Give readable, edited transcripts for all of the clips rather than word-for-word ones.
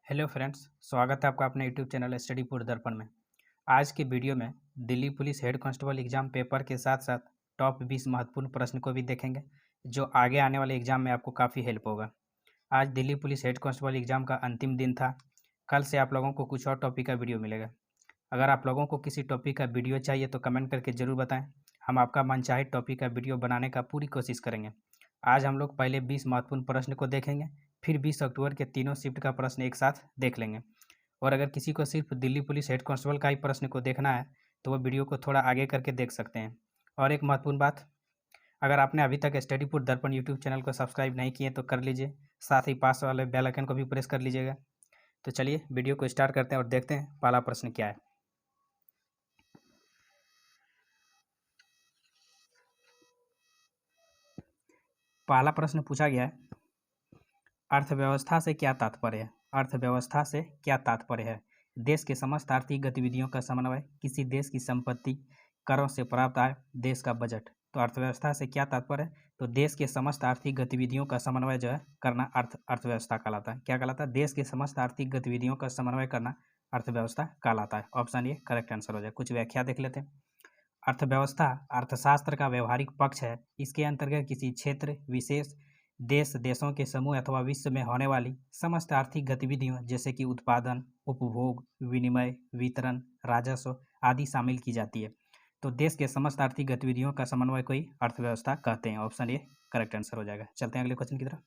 Hello friends, स्वागत है आपका अपने यूट्यूब चैनल स्टडी पूर्व दर्पण में। आज के वीडियो में Delhi police head constable exam paper के साथ साथ टॉप 20 महत्वपूर्ण प्रश्न को भी देखेंगे, जो आगे आने वाले एग्जाम में आपको काफ़ी हेल्प होगा। आज Delhi police head constable exam का अंतिम दिन था। कल से आप लोगों को कुछ और टॉपिक का वीडियो मिलेगा। अगर आप लोगों को किसी टॉपिक का वीडियो चाहिए तो कमेंट करके ज़रूर बताएँ। हम आपका मनचाहे टॉपिक का वीडियो बनाने का पूरी कोशिश करेंगे। आज हम लोग पहले 20 महत्वपूर्ण प्रश्न को देखेंगे, फिर 20 अक्टूबर के तीनों शिफ्ट का प्रश्न एक साथ देख लेंगे। और अगर किसी को सिर्फ दिल्ली पुलिस हेड कांस्टेबल का ही प्रश्न को देखना है तो वो वीडियो को थोड़ा आगे करके देख सकते हैं। और एक महत्वपूर्ण बात, अगर आपने अभी तक स्टडी पूर्व दर्पण यूट्यूब चैनल को सब्सक्राइब नहीं किए तो कर लीजिए, साथ ही पास वाले बेल आइकन को भी प्रेस कर लीजिएगा। तो चलिए वीडियो को स्टार्ट करते हैं और देखते हैं पहला प्रश्न क्या है। पहला प्रश्न पूछा गया है, अर्थव्यवस्था से क्या तात्पर्य है। अर्थव्यवस्था से क्या तात्पर्य है? देश के समस्त आर्थिक गतिविधियों का समन्वय, किसी देश की संपत्ति, करों से प्राप्त आय, देश का बजट। तो अर्थव्यवस्था से क्या तात्पर्य है? तो देश के समस्त आर्थिक गतिविधियों का समन्वय जो है करना अर्थव्यवस्था कहलाता है। क्या कहलाता है? देश के समस्त आर्थिक गतिविधियों का समन्वय करना अर्थव्यवस्था कहलाता है। ऑप्शन ए करेक्ट आंसर हो जाए। कुछ व्याख्या देख लेते हैं। अर्थव्यवस्था अर्थशास्त्र का व्यवहारिक पक्ष है। इसके अंतर्गत किसी क्षेत्र विशेष, देश, देशों के समूह अथवा विश्व में होने वाली समस्त आर्थिक गतिविधियों जैसे कि उत्पादन, उपभोग, विनिमय, वितरण, राजस्व आदि शामिल की जाती है। तो देश के समस्त आर्थिक गतिविधियों का समन्वय को ही अर्थव्यवस्था कहते हैं। ऑप्शन ए करेक्ट आंसर हो जाएगा। चलते हैं अगले क्वेश्चन की तरफ।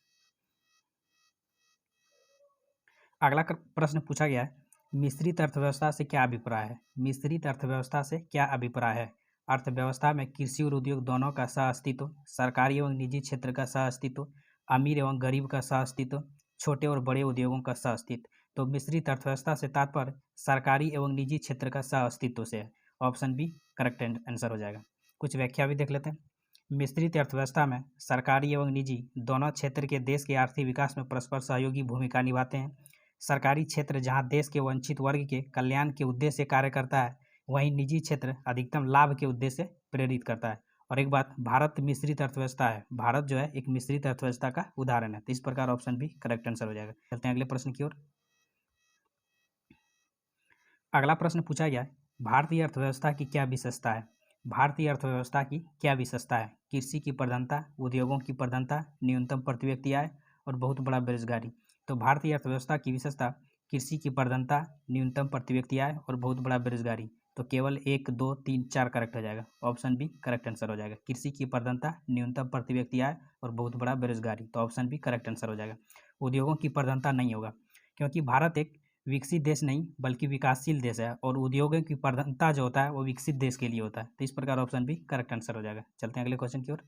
अगला प्रश्न पूछा गया है, मिश्रित अर्थव्यवस्था से क्या अभिप्राय है। मिश्रित अर्थव्यवस्था से क्या अभिप्राय है? अर्थव्यवस्था में कृषि और उद्योग दोनों का सह अस्तित्व, सरकारी एवं निजी क्षेत्र का सह अस्तित्व, अमीर एवं गरीब का सह अस्तित्व, छोटे और बड़े उद्योगों का सह अस्तित्व। तो मिश्रित अर्थव्यवस्था से तात्पर्य सरकारी एवं निजी क्षेत्र का सह अस्तित्व से है। ऑप्शन बी करेक्ट आंसर हो जाएगा। कुछ व्याख्या भी देख लेते हैं। मिश्रित अर्थव्यवस्था में सरकारी एवं निजी दोनों क्षेत्र के देश के आर्थिक विकास में परस्पर सहयोगी भूमिका निभाते हैं। सरकारी क्षेत्र जहां देश के वंचित वर्ग के कल्याण के उद्देश्य से कार्य करता है, वहीं निजी क्षेत्र अधिकतम लाभ के उद्देश्य से प्रेरित करता है। और एक बात, भारत मिश्रित अर्थव्यवस्था है। भारत जो है एक मिश्रित अर्थव्यवस्था का उदाहरण है। तो इस प्रकार ऑप्शन भी करेक्ट आंसर हो जाएगा। चलते हैं अगले प्रश्न की ओर। अगला प्रश्न पूछा गया है, भारतीय अर्थव्यवस्था की क्या विशेषता है। भारतीय अर्थव्यवस्था की क्या विशेषता है? कृषि की प्रधानता, उद्योगों की प्रधानता, न्यूनतम प्रति व्यक्ति आय और बहुत बड़ा बेरोजगारी। तो भारतीय अर्थव्यवस्था की विशेषता कृषि की प्रधानता, न्यूनतम प्रति व्यक्ति आय और बहुत बड़ा बेरोजगारी। तो केवल 1, 2, 3, 4 करेक्ट हो जाएगा। ऑप्शन बी करेक्ट आंसर हो जाएगा। कृषि की प्रधानता, न्यूनतम प्रति व्यक्ति आय और बहुत बड़ा बेरोजगारी। तो ऑप्शन बी करेक्ट आंसर हो जाएगा। उद्योगों की प्रधानता नहीं होगा, क्योंकि भारत एक विकसित देश नहीं बल्कि विकासशील देश है, और उद्योगों की प्रधानता जो होता है वो विकसित देश के लिए होता है। तो इस प्रकार ऑप्शन बी करेक्ट आंसर हो जाएगा। चलते हैं अगले क्वेश्चन की ओर।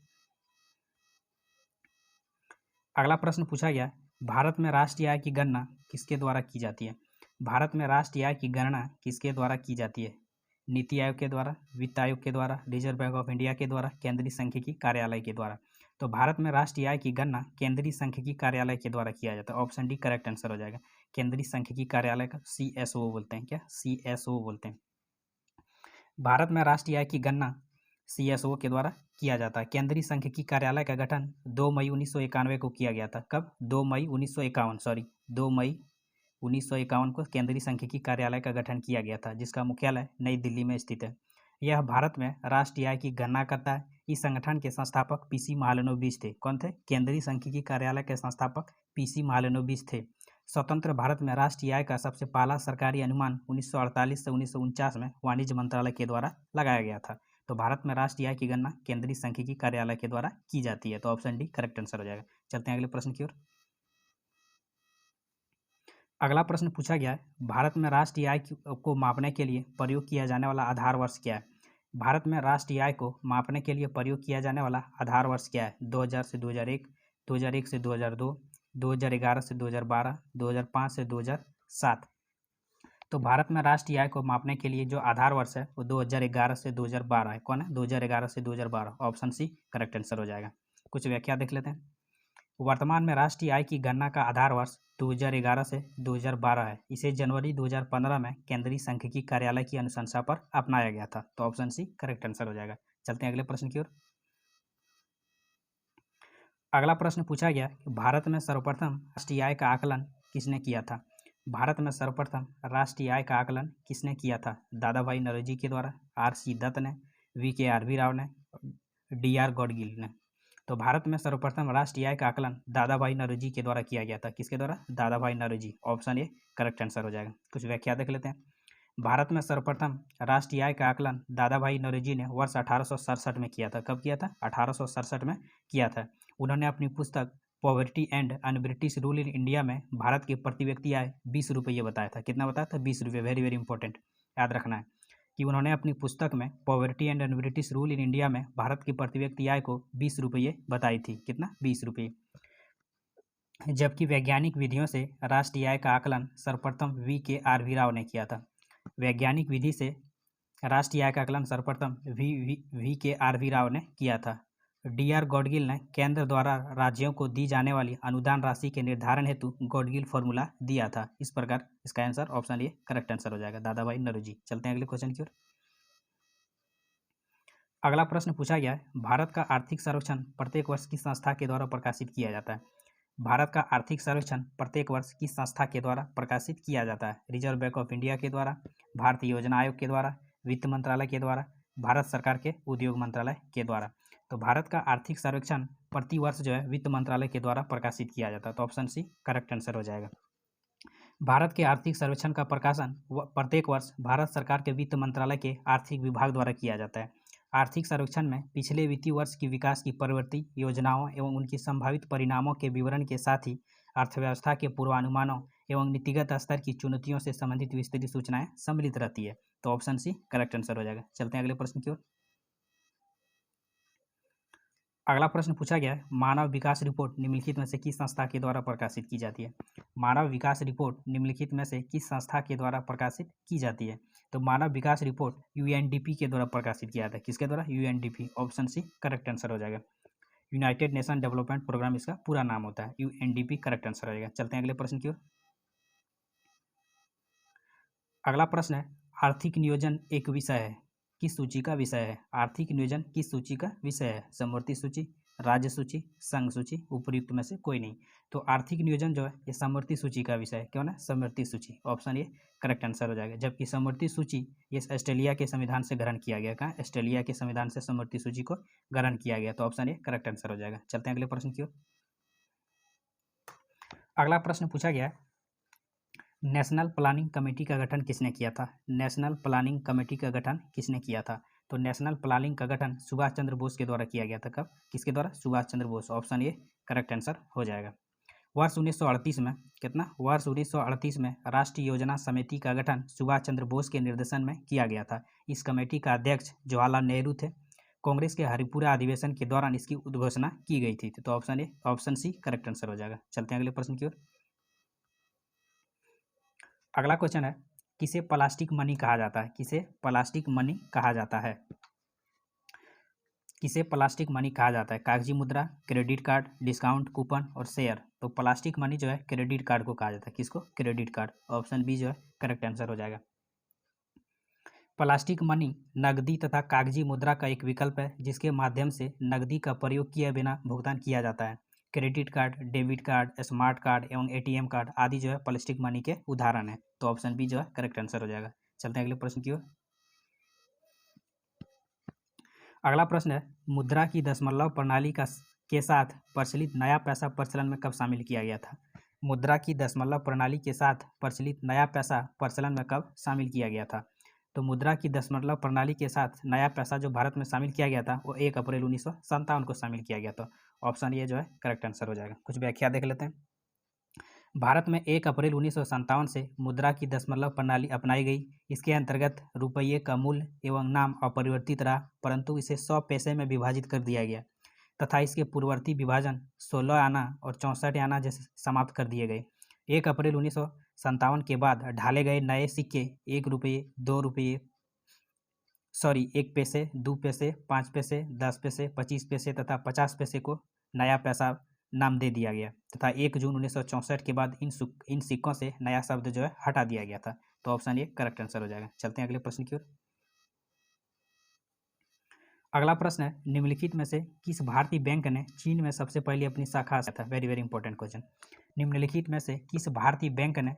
अगला प्रश्न पूछा गया, भारत में राष्ट्रीय आय की गणना किसके द्वारा की जाती है। भारत में राष्ट्रीय आय की गणना किसके द्वारा की जाती है? नीति आयोग के द्वारा, वित्त आयोग के द्वारा, रिजर्व बैंक ऑफ इंडिया के द्वारा, केंद्रीय सांख्यिकी कार्यालय के द्वारा। तो भारत में राष्ट्रीय आय की गणना केंद्रीय सांख्यिकी कार्यालय के द्वारा किया जाता है। ऑप्शन डी करेक्ट आंसर हो जाएगा। केंद्रीय सांख्यिकी कार्यालय का CSO बोलते हैं। क्या? CSO बोलते हैं। भारत में राष्ट्रीय आय की गणना CSO के द्वारा किया जाता है। केंद्रीय सांख्यिकी कार्यालय का गठन 2 मई 1991 को किया गया था। कब? 2 मई 1951, सॉरी 2 मई 1951 को केंद्रीय सांख्यिकी कार्यालय का गठन किया गया था, जिसका मुख्यालय नई दिल्ली में स्थित है। यह भारत में राष्ट्रीय आय की गणना करता है। इस संगठन के संस्थापक PC महालनोबिस थे। कौन थे? केंद्रीय सांख्यिकी कार्यालय के संस्थापक PC महालनोबिस थे। स्वतंत्र भारत में राष्ट्रीय आय का सबसे पहला सरकारी अनुमान 1948 से 1949 में वाणिज्य मंत्रालय के द्वारा लगाया गया था। तो भारत में राष्ट्रीय आय की गणना केंद्रीय सांख्यिकी कार्यालय के द्वारा की जाती है। तो ऑप्शन डी करेक्ट आंसर हो जाएगा। चलते हैं अगले प्रश्न की ओर। अगला प्रश्न पूछा गया है, भारत में राष्ट्रीय आय को मापने के लिए प्रयोग किया जाने वाला आधार वर्ष क्या है। भारत में राष्ट्रीय आय को मापने के लिए प्रयोग किया जाने वाला आधार वर्ष क्या है? 2000 से 2001, 2001 से 2002, 2011 से 2012, 2005 से 2007। तो भारत में राष्ट्रीय आय को मापने के लिए जो आधार वर्ष है वो 2011 से 2012 है। कौन है? 2011 से 2012। ऑप्शन सी करेक्ट आंसर हो जाएगा। कुछ व्याख्या देख लेते हैं। वर्तमान में राष्ट्रीय आय की गणना का आधार वर्ष 2011 से 2012 है। इसे जनवरी 2015 में केंद्रीय सांख्यिकी कार्यालय की अनुशंसा पर अपनाया गया था। तो ऑप्शन सी करेक्ट आंसर हो जाएगा। चलते हैं अगले प्रश्न की ओर। अगला प्रश्न पूछा गया कि भारत में सर्वप्रथम राष्ट्रीय आय का आकलन किसने किया था। भारत में सर्वप्रथम राष्ट्रीय आय का आकलन किसने किया था? दादा भाई नौरोजी के द्वारा, R.C. दत्त ने, V.K.R.V. राव ने, D.R. गॉडगिल ने। तो भारत में सर्वप्रथम राष्ट्रीय आय का आकलन दादा भाई नौरोजी के द्वारा किया गया था। किसके द्वारा? Dadabhai Naoroji. Option A correct answer हो जाएगा। कुछ व्याख्या देख लेते हैं। भारत में सर्वप्रथम राष्ट्रीय आय का आकलन दादा भाई नौरोजी ने वर्ष 1867 में किया था। कब किया था? 1867 में किया था। उन्होंने अपनी पुस्तक poverty and un British rule in India में भारत की प्रति व्यक्ति आय 20 रुपये बताया था। कितना बताया था? 20 रुपये। वेरी वेरी इंपॉर्टेंट, याद रखना है कि उन्होंने अपनी पुस्तक में poverty and un British rule in India में भारत की प्रति व्यक्ति आय को 20 रुपये बताई थी। कितना? 20 रुपये। जबकि वैज्ञानिक विधियों से राष्ट्रीय आय का आकलन सर्वप्रथम V.K.R.V. राव ने किया था। वैज्ञानिक विधि से राष्ट्रीय आय का आकलन सर्वप्रथम V.K.R.V. राव ने किया था। D.R. गॉडगिल ने केंद्र द्वारा राज्यों को दी जाने वाली अनुदान राशि के निर्धारण हेतु गॉडगिल फॉर्मूला दिया था। इस प्रकार इसका answer option A correct answer हो जाएगा, दादा भाई नौरोजी। चलते हैं अगले क्वेश्चन की ओर। अगला प्रश्न पूछा गया है, भारत का आर्थिक सर्वेक्षण प्रत्येक वर्ष किस संस्था के द्वारा प्रकाशित किया जाता है? भारत का आर्थिक सर्वेक्षण प्रत्येक वर्ष किस संस्था के द्वारा प्रकाशित किया जाता है? रिजर्व बैंक ऑफ इंडिया के द्वारा, भारतीय योजना आयोग के द्वारा, वित्त मंत्रालय के द्वारा, भारत सरकार के उद्योग मंत्रालय के द्वारा। तो भारत का आर्थिक सर्वेक्षण प्रति वर्ष जो है वित्त मंत्रालय के द्वारा प्रकाशित किया जाता है। तो ऑप्शन सी करेक्ट आंसर हो जाएगा। भारत के आर्थिक सर्वेक्षण का प्रकाशन प्रत्येक वर्ष भारत सरकार के वित्त मंत्रालय के आर्थिक विभाग द्वारा किया जाता है। आर्थिक सर्वेक्षण में पिछले वित्तीय वर्ष की विकास की प्रवृत्ति, योजनाओं एवं उनकी संभावित परिणामों के विवरण के साथ ही अर्थव्यवस्था के पूर्वानुमानों एवं नीतिगत स्तर की चुनौतियों से संबंधित विस्तृत सूचनाएं सम्मिलित रहती है। तो ऑप्शन सी करेक्ट आंसर हो जाएगा। चलते हैं अगले प्रश्न की ओर। अगला प्रश्न पूछा गया है, मानव विकास रिपोर्ट निम्नलिखित में से किस संस्था के द्वारा प्रकाशित की जाती है? मानव विकास रिपोर्ट निम्नलिखित में से किस संस्था के द्वारा प्रकाशित की जाती है? तो मानव विकास रिपोर्ट UNDP के द्वारा प्रकाशित किया जाता है। किसके द्वारा? UNDP। Option C correct answer हो जाएगा। यूनाइटेड नेशन डेवलपमेंट प्रोग्राम इसका पूरा नाम होता है। UNDP करेक्ट आंसर हो जाएगा। चलते हैं अगले प्रश्न की ओर। अगला प्रश्न है, आर्थिक नियोजन एक विषय है, किस सूची का विषय है? आर्थिक नियोजन किस सूची का विषय है? समवर्ती सूची, राज्य सूची, संघ सूची, उपयुक्त में से कोई नहीं। तो आर्थिक नियोजन जो है ये समवर्ती सूची का विषय है। क्यों ना? समवर्ती सूची। ऑप्शन ए करेक्ट आंसर हो जाएगा। जबकि समवर्ती सूची ये ऑस्ट्रेलिया के संविधान से ग्रहण किया गया। कहाँ? ऑस्ट्रेलिया के संविधान से समवर्ती सूची को ग्रहण किया गया। तो ऑप्शन ए करेक्ट आंसर हो जाएगा। चलते हैं अगले प्रश्न की ओर। अगला प्रश्न पूछा गया है, नेशनल प्लानिंग कमेटी का गठन किसने किया था? नेशनल प्लानिंग कमेटी का गठन किसने किया था? तो नेशनल प्लानिंग का गठन सुभाष चंद्र बोस के द्वारा किया गया था। कब? किसके द्वारा? Subhash Chandra Bose. Option A correct answer हो जाएगा। वर्ष 1938 में कितना? वर्ष 1938 में राष्ट्रीय योजना समिति का गठन सुभाष चंद्र बोस के निर्देशन में किया गया था। इस कमेटी का अध्यक्ष जवाहरलाल नेहरू थे। कांग्रेस के हरिपुरा अधिवेशन के दौरान इसकी उद्घोषणा की गई थी। तो option A, option C correct answer हो जाएगा। चलते हैं अगले प्रश्न की ओर। अगला क्वेश्चन है, किसे प्लास्टिक मनी कहा जाता है? किसे प्लास्टिक मनी कहा जाता है? किसे प्लास्टिक मनी कहा जाता है? कागजी मुद्रा, क्रेडिट कार्ड, डिस्काउंट कूपन और शेयर। तो प्लास्टिक मनी जो है क्रेडिट कार्ड को कहा जाता है। किसको? Credit card. ऑप्शन बी जो है करेक्ट आंसर हो जाएगा। प्लास्टिक मनी नकदी तथा कागजी मुद्रा का एक विकल्प है जिसके माध्यम से नकदी का प्रयोग किए बिना भुगतान किया जाता है। Credit card, debit card, smart card एवं ATM कार्ड आदि जो है प्लास्टिक मनी के उदाहरण है। तो ऑप्शन बी जो है करेक्ट आंसर हो जाएगा। चलते हैं अगले प्रश्न की ओर। अगला प्रश्न है, मुद्रा की दशमलव प्रणाली के साथ प्रचलित नया पैसा प्रचलन में कब शामिल किया गया था? मुद्रा की दशमलव प्रणाली के साथ प्रचलित नया पैसा प्रचलन में कब शामिल किया गया था? तो मुद्रा की दशमलव प्रणाली के साथ नया पैसा जो भारत में शामिल किया गया था वो 1 अप्रैल 1957 को शामिल किया गया था। ऑप्शन ये जो है करेक्ट आंसर हो जाएगा। कुछ व्याख्या देख लेते हैं। भारत में 1 अप्रैल 1957 से मुद्रा की दशमलव प्रणाली अपनाई गई। इसके अंतर्गत रुपये का मूल्य एवं नाम अपरिवर्तित रहा, परंतु इसे 100 पैसे में विभाजित कर दिया गया तथा इसके पूर्ववर्ती विभाजन 16 आना और 64 आना जैसे समाप्त कर दिए गए। 1 अप्रैल 1957 के बाद ढाले गए नए सिक्के 1 रुपये, 2 रुपये, 1 पैसे, 2 पैसे, 5 पैसे, 10 पैसे, 25 पैसे तथा 50 पैसे को नया पैसा नाम दे दिया गया तथा 1 जून 1964 के बाद इन सिक्कों से नया शब्द जो है हटा दिया गया था। तो ऑप्शन ए करेक्ट आंसर हो जाएगा। चलते हैं अगले प्रश्न की ओर। अगला प्रश्न है, निम्नलिखित में से किस भारतीय बैंक ने चीन में सबसे पहले अपनी शाखा था? Very very important question. निम्नलिखित में से किस भारतीय बैंक ने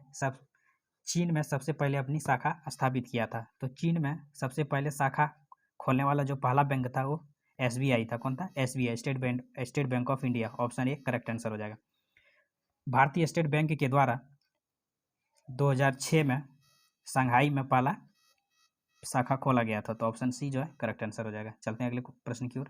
चीन में सबसे पहले अपनी शाखा स्थापित किया था? तो चीन में सबसे पहले शाखा खोलने वाला जो पहला बैंक था वो एसबीआई था। कौन था? SBI, state bank of India. Option A correct answer हो जाएगा। भारतीय स्टेट बैंक के द्वारा 2006 में शंघाई में पहला शाखा खोला गया था। तो ऑप्शन सी जो है करेक्ट आंसर हो जाएगा। चलते हैं अगले प्रश्न की ओर।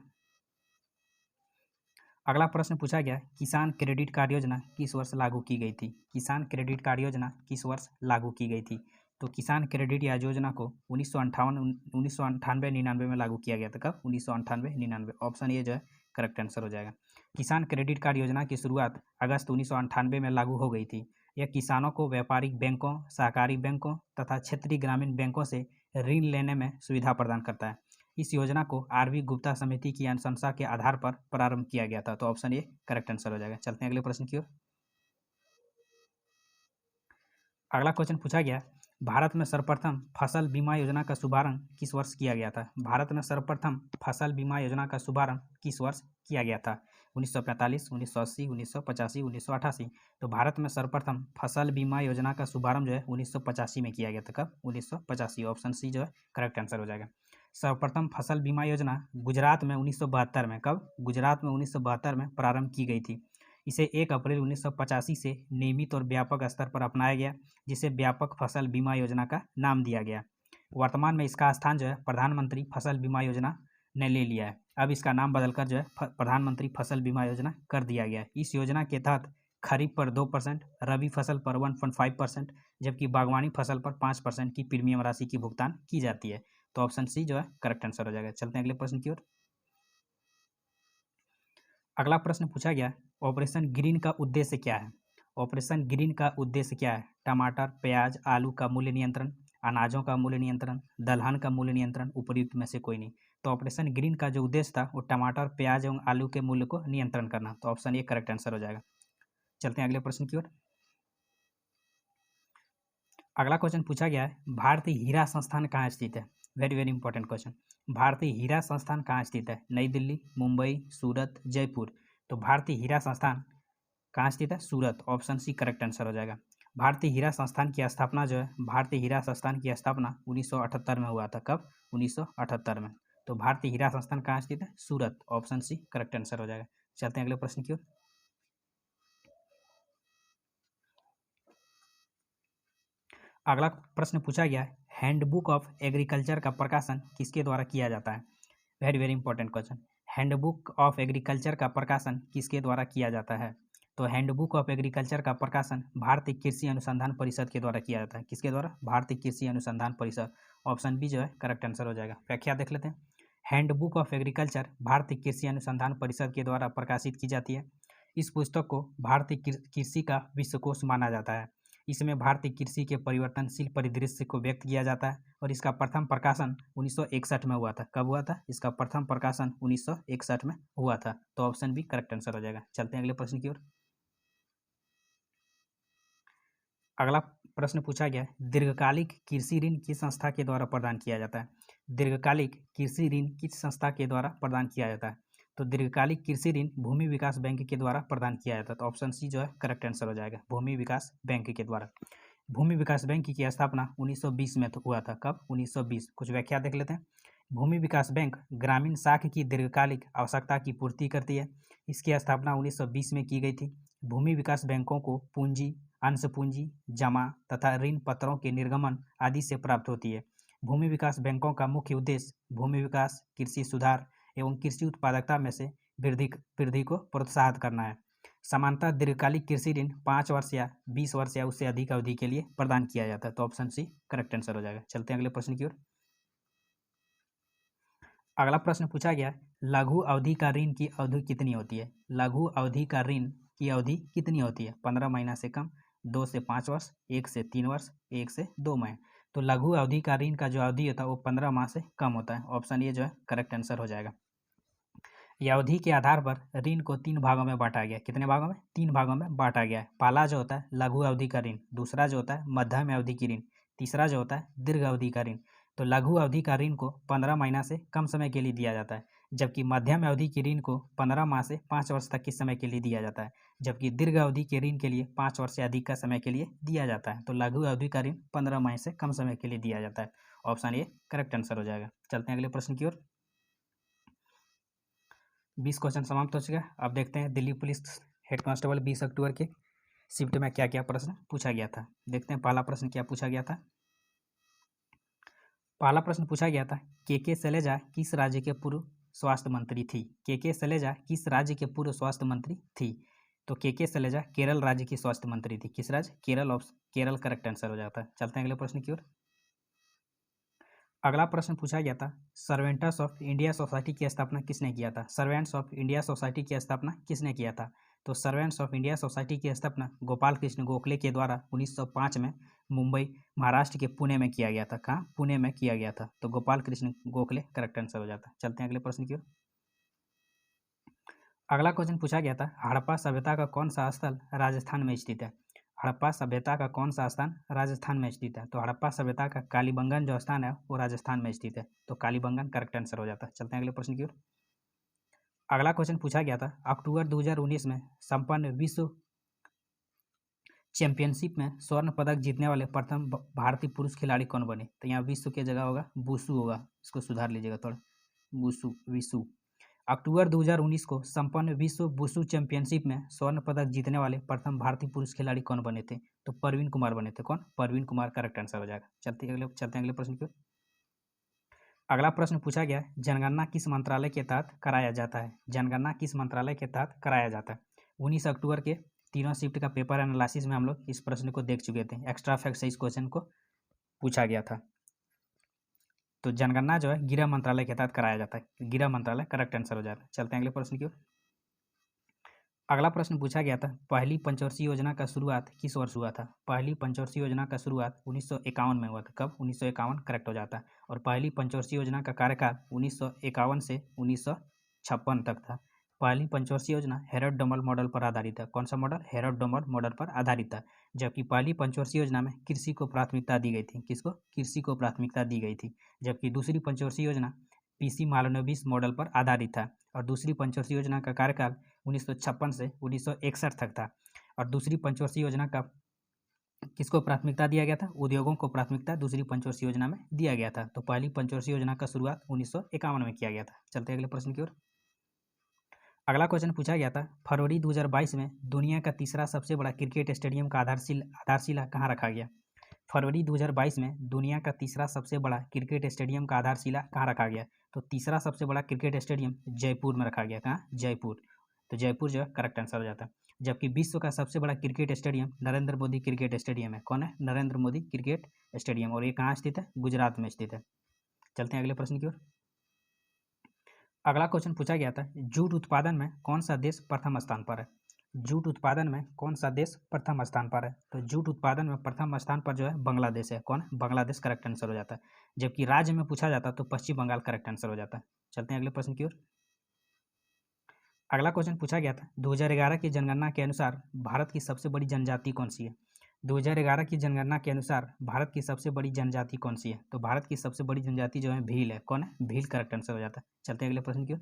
अगला प्रश्न पूछा गया, किसान क्रेडिट कार्ड योजना किस वर्ष लागू की गई थी? किसान क्रेडिट कार्ड योजना किस वर्ष लागू की गई थी? तो किसान क्रेडिट योजना को 1998-99 में लागू किया गया था। कब? 1998-99। ऑप्शन ए जो है करेक्ट आंसर हो जाएगा। किसान क्रेडिट कार्ड योजना की शुरुआत अगस्त 1998 में लागू हो गई थी। यह किसानों को व्यापारिक बैंकों, सहकारी बैंकों तथा क्षेत्रीय ग्रामीण बैंकों से ऋण लेने में सुविधा प्रदान करता है। इस योजना को आरवी गुप्ता समिति की अनुशंसा के आधार पर प्रारंभ किया गया था। तो ऑप्शन ए करेक्ट आंसर हो जाएगा। चलते हैं अगले प्रश्न की ओर। अगला क्वेश्चन पूछा गया, भारत में सर्वप्रथम फसल बीमा योजना का शुभारंभ किस वर्ष किया गया था? भारत में सर्वप्रथम फसल बीमा योजना का शुभारंभ किस वर्ष किया गया था? 1945, 1980, 1985, 1988। तो भारत में सर्वप्रथम फसल बीमा योजना का शुभारंभ जो है 1985 में किया गया था। कब? 1985। ऑप्शन सी जो है करेक्ट आंसर हो जाएगा। सर्वप्रथम फसल बीमा योजना गुजरात में 1972 में, कब? गुजरात में 1972 में प्रारंभ की गई थी। इसे 1 अप्रैल 1985 से नियमित और व्यापक स्तर पर अपनाया गया, जिसे व्यापक फसल बीमा योजना का नाम दिया गया। वर्तमान में इसका स्थान जो है प्रधानमंत्री फसल बीमा योजना ने ले लिया है। अब इसका नाम बदलकर जो है प्रधानमंत्री फसल बीमा योजना कर दिया गया है। इस योजना के तहत खरीफ पर 2%, रबी फसल पर 1.5%, जबकि बागवानी फसल पर 5% की प्रीमियम राशि की भुगतान की जाती है। तो ऑप्शन सी जो है करेक्ट आंसर हो जाएगा। चलते हैं अगले प्रश्न की ओर। अगला प्रश्न पूछा गया, ऑपरेशन ग्रीन का उद्देश्य क्या है? ऑपरेशन ग्रीन का उद्देश्य क्या है? टमाटर, प्याज, आलू का मूल्य नियंत्रण, अनाजों का मूल्य नियंत्रण, दलहन का मूल्य नियंत्रण, उपयुक्त में से कोई नहीं। तो ऑपरेशन ग्रीन का जो उद्देश्य था वो टमाटर, प्याज एवं आलू के मूल्य को नियंत्रण करना। तो ऑप्शन ए करेक्ट आंसर हो जाएगा। चलते हैं अगले प्रश्न की ओर। अगला क्वेश्चन पूछा गया है, भारतीय हीरा संस्थान कहाँ स्थित है? Very very important question. भारतीय हीरा संस्थान कहाँ स्थित है? नई दिल्ली, मुंबई, सूरत, जयपुर। तो भारतीय हीरा संस्थान कहाँ स्थित है? सूरत। ऑप्शन सी करेक्ट आंसर हो जाएगा। भारतीय हीरा संस्थान की स्थापना जो है, भारतीय हीरा संस्थान की स्थापना 1978 में हुआ था। कब? 1978 में। तो भारतीय हीरा संस्थान कहाँ स्थित है? सूरत। ऑप्शन सी करेक्ट आंसर हो जाएगा। चलते हैं अगले प्रश्न की ओर। अगला प्रश्न पूछा गया है, हैंडबुक ऑफ एग्रीकल्चर का प्रकाशन किसके द्वारा किया जाता है? Very very important question. Handbook of agriculture का प्रकाशन किसके द्वारा किया जाता है? तो हैंडबुक ऑफ एग्रीकल्चर का प्रकाशन भारतीय कृषि अनुसंधान परिषद के द्वारा किया जाता है। किसके द्वारा? भारतीय कृषि अनुसंधान परिषद। ऑप्शन बी जो है करेक्ट आंसर हो जाएगा। व्याख्या देख लेते हैं। हैंडबुक ऑफ एग्रीकल्चर भारतीय कृषि अनुसंधान परिषद के द्वारा प्रकाशित की जाती है। इस पुस्तक को भारतीय कृषि का विश्वकोश माना जाता है। इसमें भारतीय कृषि के परिवर्तनशील परिदृश्य को व्यक्त किया जाता है और इसका प्रथम प्रकाशन 1961 में हुआ था। कब हुआ था? इसका प्रथम प्रकाशन 1961 में हुआ था। तो ऑप्शन बी करेक्ट आंसर हो जाएगा। चलते हैं अगले प्रश्न की ओर। अगला प्रश्न पूछा गया है, दीर्घकालिक कृषि ऋण किस संस्था के द्वारा प्रदान किया जाता है? दीर्घकालिक कृषि ऋण किस संस्था के द्वारा प्रदान किया जाता है? तो दीर्घकालिक कृषि ऋण भूमि विकास बैंक के द्वारा प्रदान किया जाता है। तो ऑप्शन सी जो है करेक्ट आंसर हो जाएगा। भूमि विकास बैंक के द्वारा। भूमि विकास बैंक की स्थापना 1920 में हुआ था। कब? 1920। कुछ व्याख्या देख लेते हैं। भूमि विकास बैंक ग्रामीण साख की दीर्घकालिक आवश्यकता की पूर्ति करती है। इसकी स्थापना 1920 में की गई थी। भूमि विकास बैंकों को पूंजी, अंश पूंजी, जमा तथा ऋण पत्रों के निर्गमन आदि से प्राप्त होती है। भूमि विकास बैंकों का मुख्य उद्देश्य भूमि विकास, कृषि सुधार एवं कृषि उत्पादकता में से वृद्धि को प्रोत्साहित करना है। सामान्यतः दीर्घकालिक कृषि ऋण 5 वर्ष या 20 वर्ष या उससे अधिक अवधि के लिए प्रदान किया जाता है। तो ऑप्शन सी करेक्ट आंसर हो जाएगा। चलते हैं अगले प्रश्न की ओर। अगला प्रश्न पूछा गया, लघु अवधि का ऋण की अवधि कितनी होती है? लघु अवधि का ऋण की अवधि कितनी होती है? 15 महीना से कम, 2 से 5 वर्ष, 1 से 3 वर्ष, 1 से 2 माह। तो लघु अवधि का ऋण का जो अवधि होता है वो 15 माह से कम होता है। ऑप्शन ए जो है करेक्ट आंसर हो जाएगा। यह अवधि के आधार पर ऋण को 3 भागों में बांटा गया। कितने भागों में? 3 भागों में बांटा गया है। पहला जो होता है लघु अवधि का ऋण, दूसरा जो होता है मध्यम अवधि की ऋण, तीसरा जो होता है दीर्घ अवधि का ऋण। तो लघु अवधि का ऋण को 15 महीना से कम समय के लिए दिया जाता है, जबकि मध्यम अवधि की ऋण को 15 माह से 5 वर्ष तक के समय के लिए दिया जाता है, जबकि दीर्घ अवधि के ऋण के लिए 5 वर्ष से अधिक का समय के लिए दिया जाता है। तो लघु अवधि का ऋण 15 माह से कम समय के लिए दिया जाता है। ऑप्शन ए करेक्ट आंसर हो जाएगा। चलते हैं अगले प्रश्न की ओर। 20 क्वेश्चन समाप्त हो चुका है। अब देखते हैं दिल्ली पुलिस हेड कांस्टेबल 20 अक्टूबर के शिफ्ट में क्या क्या प्रश्न पूछा गया था। देखते हैं पहला प्रश्न क्या पूछा गया था। पहला प्रश्न पूछा गया था, के शैलजा किस राज्य के पूर्व स्वास्थ्य मंत्री थी। के शैलजा किस राज्य के पूर्व स्वास्थ्य मंत्री थी। तो के शैलजा केरल राज्य की स्वास्थ्य मंत्री थी। किस राज्य? केरल। केरल करेक्ट आंसर हो जाता है। चलते हैं अगले प्रश्न की ओर। अगला प्रश्न पूछा गया था, सर्वेंट्स ऑफ इंडिया सोसाइटी की स्थापना किसने किया था। सर्वेंट्स ऑफ इंडिया सोसाइटी की स्थापना किसने किया था। तो सर्वेंट्स ऑफ इंडिया सोसाइटी की स्थापना गोपाल कृष्ण गोखले के द्वारा 1905 में मुंबई महाराष्ट्र के पुणे में किया गया था। कहाँ? पुणे में किया गया था। तो गोपाल कृष्ण गोखले करेक्ट आंसर हो जाता है। चलते हैं अगले प्रश्न की ओर। अगला क्वेश्चन पूछा गया था, हड़प्पा सभ्यता का कौन सा स्थल राजस्थान में स्थित है। हड़प्पा सभ्यता का कौन सा स्थान राजस्थान में स्थित है। तो हड़प्पा सभ्यता का कालीबंगन जो स्थान है वो राजस्थान में स्थित है। तो कालीबंगन करेक्ट आंसर हो जाता है। चलते हैं अगले प्रश्न की ओर। अगला क्वेश्चन पूछा गया था, अक्टूबर 2019 में संपन्न विश्व चैंपियनशिप में स्वर्ण पदक जीतने वाले प्रथम भारतीय पुरुष खिलाड़ी कौन बने। तो यहाँ विश्व की जगह होगा वुशु होगा, इसको सुधार लीजिएगा थोड़ा, वुशु विशु। अक्टूबर 2019 को संपन्न विश्व वुशु चैंपियनशिप में स्वर्ण पदक जीतने वाले प्रथम भारतीय पुरुष खिलाड़ी कौन बने थे। तो परवीन कुमार बने थे। कौन? परवीन कुमार करेक्ट आंसर हो जाएगा। चलते हैं अगले प्रश्न की ओर। अगला प्रश्न पूछा गया, जनगणना किस मंत्रालय के तहत कराया जाता है। जनगणना किस मंत्रालय के तहत कराया जाता है। 19 अक्टूबर के तीनों शिफ्ट का पेपर एनालिसिस में हम लोग इस प्रश्न को देख चुके थे। एक्स्ट्रा फैक्ट से इस क्वेश्चन को पूछा गया था। तो जनगणना जो है गृह मंत्रालय के तहत कराया जाता है। गृह मंत्रालय करेक्ट आंसर हो जाता है। चलते हैं अगले प्रश्न की ओर। अगला प्रश्न पूछा गया था, पहली पंचवर्षीय योजना का शुरुआत किस वर्ष हुआ था। पहली पंचवर्षीय योजना का शुरुआत 1951 में हुआ था। कब? 1951 करेक्ट हो जाता है। और पहली पंचवर्षीय योजना का कार्यकाल 1951 से 1956 तक था। पहली पंचवर्षीय योजना हेरोल्ड डोमल मॉडल पर आधारित है। कौन सा मॉडल? हेरोल्ड डोमल मॉडल पर आधारित था। जबकि पहली पंचवर्षीय योजना में कृषि को प्राथमिकता दी गई थी। किसको? कृषि को प्राथमिकता दी गई थी। जबकि दूसरी पंचवर्षीय योजना पीसी मालनोबिस मॉडल पर आधारित था। और दूसरी पंचवर्षीय योजना का कार्यकाल 1956 से 1961 तक था। और दूसरी पंचवर्षीय योजना का किसको प्राथमिकता दिया गया था? उद्योगों को प्राथमिकता दूसरी पंचवर्षीय योजना में दिया गया था। तो पहली पंचवर्षीय योजना का शुरुआत 1951 में किया गया था। चलते अगले प्रश्न की ओर। अगला क्वेश्चन पूछा गया था, फरवरी 2022 में दुनिया का तीसरा सबसे बड़ा क्रिकेट स्टेडियम का आधारशिला कहाँ रखा गया। फरवरी 2022 में दुनिया का तीसरा सबसे बड़ा क्रिकेट स्टेडियम का आधारशिला कहाँ रखा गया। तो तीसरा सबसे बड़ा क्रिकेट स्टेडियम जयपुर में रखा गया। कहाँ? जयपुर। तो जयपुर जो है करेक्ट आंसर हो जाता है। जबकि विश्व का सबसे बड़ा cricket stadium Narendra Modi cricket stadium है। कौन है? Narendra Modi cricket stadium. और ये कहाँ स्थित है? गुजरात में स्थित है। चलते हैं अगले प्रश्न की ओर। अगला क्वेश्चन पूछा गया था, जूट उत्पादन में कौन सा देश प्रथम स्थान पर है। जूट उत्पादन में कौन सा देश प्रथम स्थान पर है। तो जूट उत्पादन में प्रथम स्थान पर जो है बांग्लादेश है। कौन? बांग्लादेश करेक्ट आंसर हो जाता है। जबकि राज्य में पूछा जाता तो पश्चिम बंगाल करेक्ट आंसर हो जाता है। चलते हैं अगले प्रश्न की ओर। अगला क्वेश्चन पूछा गया था, 2011 की जनगणना के अनुसार भारत की सबसे बड़ी जनजाति कौन सी है। 2011 की जनगणना के अनुसार भारत की सबसे बड़ी जनजाति कौन सी है। तो भारत की सबसे बड़ी जनजाति जो है भील है। कौन है? भील करेक्ट आंसर हो जाता है। चलते हैं अगले प्रश्न की ओर।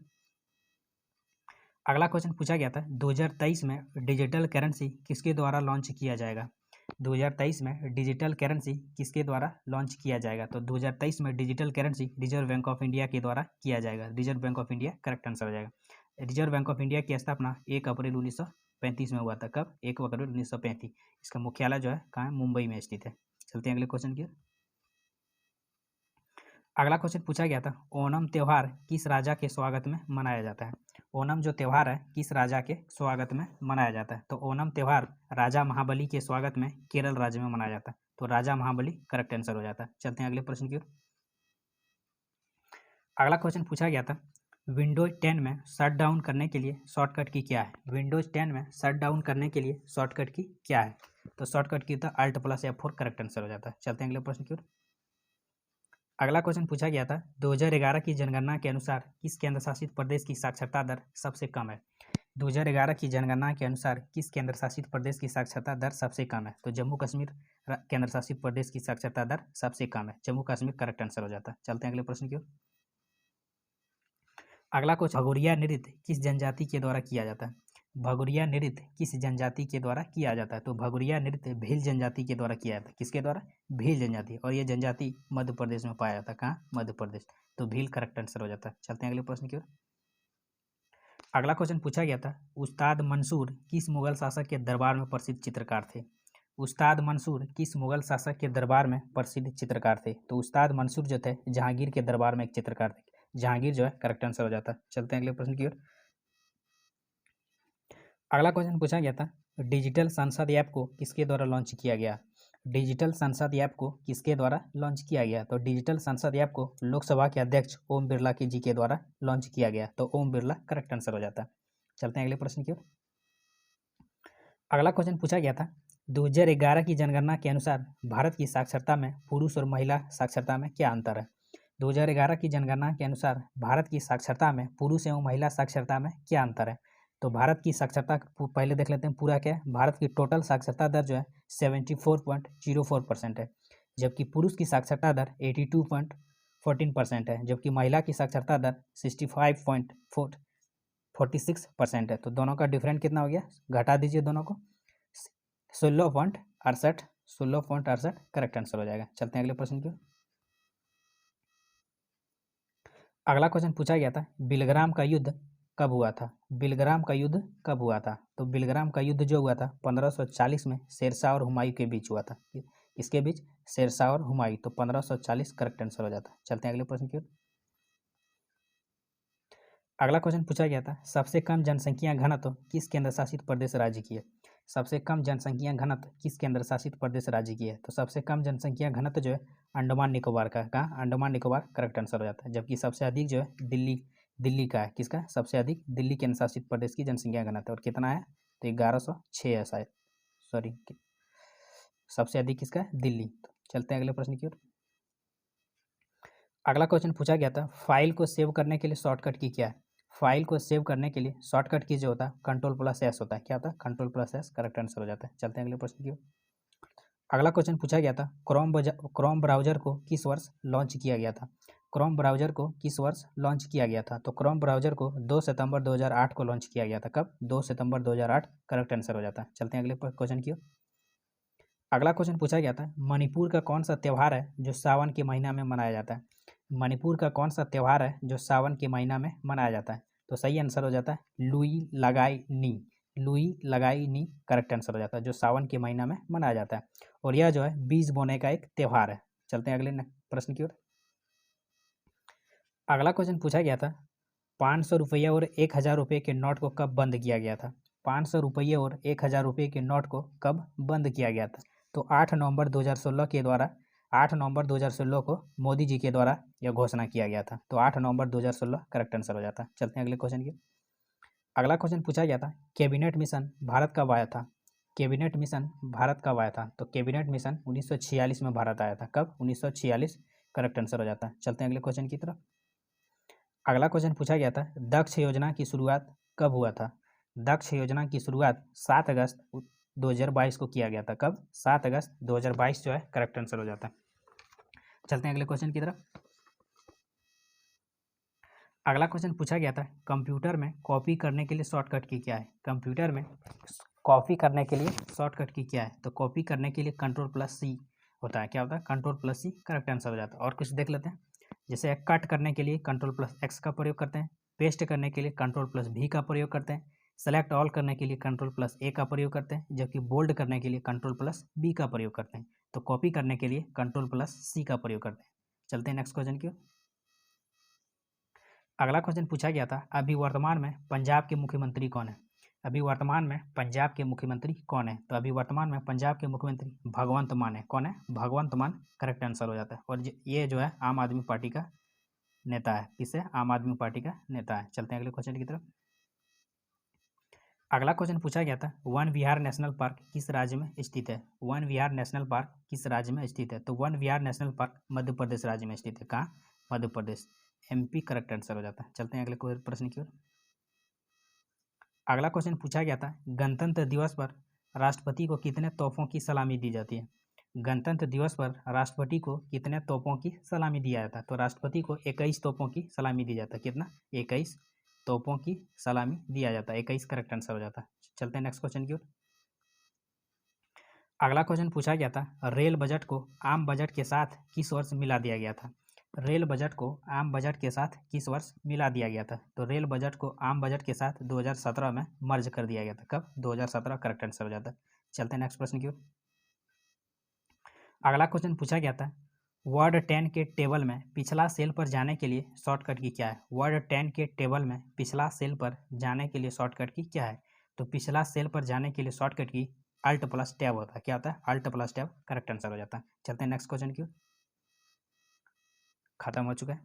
अगला क्वेश्चन पूछा गया था, 2023 में डिजिटल करेंसी किसके द्वारा लॉन्च किया जाएगा। 2023 में डिजिटल करेंसी किसके द्वारा लॉन्च किया जाएगा। तो 2023 में digital currency reserve bank of India के द्वारा किया जाएगा। Reserve bank of India correct answer हो जाएगा। रिजर्व बैंक ऑफ इंडिया की स्थापना 1 अप्रैल 1935 में हुआ था। कब? 1 अप्रैल 1935। इसका मुख्यालय जो है कहाँ है? मुंबई में स्थित है। चलते हैं अगले क्वेश्चन की। अगला क्वेश्चन पूछा गया था, ओणम त्यौहार किस राजा के स्वागत में मनाया जाता है। ओणम जो त्यौहार है किस राजा के स्वागत में मनाया जाता है। तो ओणम त्यौहार राजा महाबली के स्वागत में केरल राज्य में मनाया जाता है। तो राजा महाबली करेक्ट आंसर हो जाता है। चलते हैं अगले प्रश्न की ओर। अगला क्वेश्चन पूछा गया था, विंडोज 10 में शट डाउन करने के लिए शॉर्टकट की क्या है। विंडोज 10 में शट डाउन करने के लिए शॉर्टकट की क्या है। तो शॉर्टकट की था Alt+F4 करेक्ट आंसर हो जाता है। चलते हैं अगले प्रश्न की ओर। अगला क्वेश्चन पूछा गया था, 2011 की जनगणना के अनुसार किस केंद्र शासित प्रदेश की साक्षरता दर सबसे कम है। 2011 की जनगणना के अनुसार किस केंद्र शासित प्रदेश की साक्षरता दर सबसे कम है। तो जम्मू कश्मीर केंद्र शासित प्रदेश की साक्षरता दर सबसे कम है। जम्मू कश्मीर करेक्ट आंसर हो जाता है। चलते हैं अगले प्रश्न की ओर। अगला क्वेश्चन, भगोरिया नृत्य किस जनजाति के द्वारा किया जाता है। भगोरिया नृत्य किस जनजाति के द्वारा किया जाता है? तो भगोरिया नृत्य भील जनजाति के द्वारा किया जाता है। किसके द्वारा? भील जनजाति। और ये जनजाति मध्य प्रदेश में पाया जाता है। कहाँ? मध्य प्रदेश। तो भील करेक्ट आंसर हो जाता है। चलते हैं अगले प्रश्न की ओर। अगला क्वेश्चन पूछा गया था, उस्ताद मंसूर किस मुगल शासक के दरबार में प्रसिद्ध चित्रकार थे? उस्ताद मंसूर किस मुगल शासक के दरबार में प्रसिद्ध चित्रकार थे? तो उस्ताद मंसूर जो थे जहांगीर के दरबार में एक चित्रकार थे। जहांगीर जो है करेक्ट आंसर हो जाता है। चलते हैं अगले प्रश्न की ओर। अगला क्वेश्चन पूछा गया था, डिजिटल संसद ऐप को किसके द्वारा लॉन्च किया गया? डिजिटल संसद ऐप को किसके द्वारा लॉन्च किया गया? तो डिजिटल संसद ऐप को लोकसभा के अध्यक्ष ओम बिरला जी के द्वारा लॉन्च किया गया। तो ओम बिरला करेक्ट आंसर हो जाता है। चलते हैं अगले प्रश्न की ओर। अगला क्वेश्चन पूछा गया था, 2011 की जनगणना के अनुसार भारत की साक्षरता में पुरुष और महिला साक्षरता में क्या अंतर है? 2011 की जनगणना के अनुसार भारत की साक्षरता में पुरुष एवं महिला साक्षरता में क्या अंतर है? तो भारत की साक्षरता पहले देख लेते हैं पूरा क्या है। भारत की टोटल साक्षरता दर जो है 74.04% है, जबकि पुरुष की साक्षरता दर 82.14% है, जबकि महिला की साक्षरता दर 65.46% है। तो दोनों का डिफरेंट कितना हो गया? घटा दीजिए दोनों को, 16.68 करेक्ट आंसर हो जाएगा। चलते हैं अगले प्रश्न की ओर। अगला क्वेश्चन पूछा गया था, बिलग्राम का युद्ध कब हुआ था? बिलग्राम का युद्ध कब हुआ था? तो बिलग्राम का युद्ध जो हुआ था 1540 में शेरशाह और हुमायूं के बीच हुआ था। इसके बीच शेरशाह और हुमायूं। तो 1540 करेक्ट आंसर हो जाता है। चलते हैं अगले प्रश्न की ओर। अगला क्वेश्चन पूछा गया था, सबसे कम जनसंख्या घनत्व किस केंद्र शासित प्रदेश राज्य की है? सबसे कम जनसंख्या घनत्व किस केंद्र शासित प्रदेश राज्य की है? तो सबसे कम जनसंख्या घनत्व जो है अंडमान निकोबार का। कहाँ? अंडमान निकोबार करेक्ट आंसर हो जाता है। जबकि सबसे अधिक जो है दिल्ली का है। किसका? सबसे अधिक दिल्ली केंद्र शासित प्रदेश की जनसंख्या घनत्व। और कितना है? तो 1106 है शायद, सॉरी। सबसे अधिक किसका है? दिल्ली। चलते हैं अगले प्रश्न की ओर। अगला क्वेश्चन पूछा गया था, फाइल को सेव करने के लिए शॉर्टकट की क्या है? फाइल को सेव करने के लिए शॉर्टकट की जो होता है Ctrl+S होता है। क्या होता है? Ctrl+S करेक्ट आंसर हो जाता है। चलते हैं अगले प्रश्न की ओर। अगला क्वेश्चन पूछा गया था, क्रोम ब्राउजर को किस वर्ष लॉन्च किया गया था? क्रोम ब्राउजर को किस वर्ष लॉन्च किया गया था? तो क्रोम ब्राउजर को 2 सितंबर 2008 को लॉन्च किया गया था। कब? 2 सितंबर 2008 करेक्ट आंसर हो जाता है। चलते हैं अगले क्वेश्चन की ओर। अगला क्वेश्चन पूछा गया था, मणिपुर का कौन सा त्यौहार है जो सावन के महीना में मनाया जाता है? मणिपुर का कौन सा त्यौहार है जो सावन के महीना में मनाया जाता है? तो सही आंसर हो जाता है लुई लगाई नी। लुई लगाई नी करेक्ट आंसर हो जाता है, जो सावन के महीना में मनाया जाता है। और यह जो है बीज बोने का एक त्यौहार है। चलते हैं अगले प्रश्न की ओर। अगला क्वेश्चन पूछा गया था, 500 रुपये और 1000 रुपये के नोट को कब बंद किया गया था? 500 रुपये और 1000 रुपये के नोट को कब बंद किया गया था? तो 8 नवंबर 2016 के द्वारा 8 नवंबर 2016 को मोदी जी के द्वारा यह घोषणा किया गया था। तो 8 नवंबर 2016 करेक्ट आंसर हो जाता है। चलते हैं अगले क्वेश्चन की। अगला क्वेश्चन पूछा गया था, कैबिनेट मिशन भारत कब आया था? कैबिनेट मिशन भारत कब आया था? तो कैबिनेट मिशन 1946 में भारत आया था। कब? 1946 करेक्ट आंसर हो जाता है। चलते हैं अगले क्वेश्चन की तरफ। अगला क्वेश्चन पूछा गया था, दक्ष योजना की शुरुआत कब हुआ था? दक्ष योजना की शुरुआत 7 अगस्त 2022 को किया गया था। कब? 7 अगस्त 2022 जो है करेक्ट आंसर हो जाता है। चलते हैं अगले क्वेश्चन की तरफ। अगला क्वेश्चन पूछा गया था, कंप्यूटर में कॉपी करने के लिए शॉर्टकट की क्या है? कंप्यूटर में कॉपी करने के लिए शॉर्टकट की क्या है? तो कॉपी करने के लिए Ctrl+C होता है। क्या होता है? Ctrl+C करेक्ट आंसर हो जाता है। और कुछ देख लेते हैं, जैसे कट करने के लिए Ctrl+X का प्रयोग करते हैं, पेस्ट करने के लिए Ctrl+V का प्रयोग करते हैं, सेलेक्ट ऑल करने के लिए Ctrl+A का प्रयोग करते हैं, जबकि बोल्ड करने के लिए Ctrl+B का प्रयोग करते हैं। तो कॉपी करने के लिए Ctrl+C का प्रयोग करते हैं। चलते हैं नेक्स्ट क्वेश्चन की ओर। अगला क्वेश्चन पूछा गया था, अभी वर्तमान में पंजाब के मुख्यमंत्री कौन है? अभी वर्तमान में पंजाब के मुख्यमंत्री कौन है? तो अभी वर्तमान में पंजाब के मुख्यमंत्री भगवंत मान है। कौन है? भगवंत मान करेक्ट आंसर हो जाता है। और ये जो है आम आदमी पार्टी का नेता है। किससे? आम आदमी पार्टी का नेता है। चलते हैं अगले क्वेश्चन की तरफ। अगला क्वेश्चन पूछा गया था, वन विहार नेशनल पार्क किस राज्य में स्थित है? वन विहार नेशनल पार्क किस राज्य में स्थित है? तो वन विहार नेशनल पार्क मध्य प्रदेश राज्य में स्थित है। कहाँ? Madhya Pradesh, MP correct answer हो जाता है। चलते हैं अगले प्रश्न की ओर। अगला क्वेश्चन पूछा गया था, गणतंत्र दिवस पर राष्ट्रपति को कितने तोपों की सलामी दी जाती है? गणतंत्र दिवस पर राष्ट्रपति को कितने तोपों की सलामी दिया जाता है? तो राष्ट्रपति को 21 तोपों की सलामी दी जाता है। कितना? 21 तोपों की सलामी दिया जाता है। 21 करेक्ट आंसर हो जाता है। चलते हैं नेक्स्ट क्वेश्चन की ओर। अगला क्वेश्चन पूछा गया था, रेल बजट को आम बजट के साथ किस वर्ष मिला दिया गया था? रेल बजट को आम बजट के साथ किस वर्ष मिला दिया गया था? तो रेल बजट को आम बजट के साथ 2017 में मर्ज कर दिया गया था। कब? 2017 करेक्ट आंसर हो जाता है। चलते हैं नेक्स्ट प्रश्न की ओर। अगला क्वेश्चन पूछा गया था, वर्ड 10 के टेबल में पिछला सेल पर जाने के लिए शॉर्टकट की क्या है? वर्ड 10 के टेबल में पिछला सेल पर जाने के लिए शॉर्टकट की क्या है? तो पिछला सेल पर जाने के लिए शॉर्टकट की अल्ट प्लस टैब होता है। क्या होता है? Alt plus tab correct answer हो जाता है। चलते हैं नेक्स्ट क्वेश्चन की ओर। खत्म हो चुका है।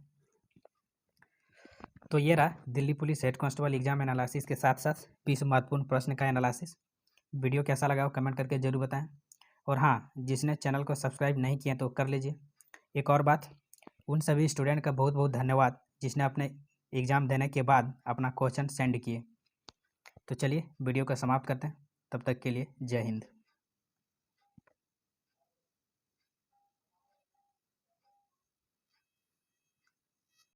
तो ये रहा Delhi police head constable exam analysis के साथ साथ 20 महत्वपूर्ण प्रश्न का एनालिसिस। वीडियो कैसा लगा वो कमेंट करके जरूर बताएं। और हाँ, जिसने चैनल को सब्सक्राइब नहीं किया तो कर लीजिए। एक और बात, उन सभी स्टूडेंट का बहुत बहुत धन्यवाद जिसने अपने एग्ज़ाम देने के बाद अपना क्वेश्चन सेंड किए। तो चलिए वीडियो को समाप्त करते हैं। तब तक के लिए जय हिंद।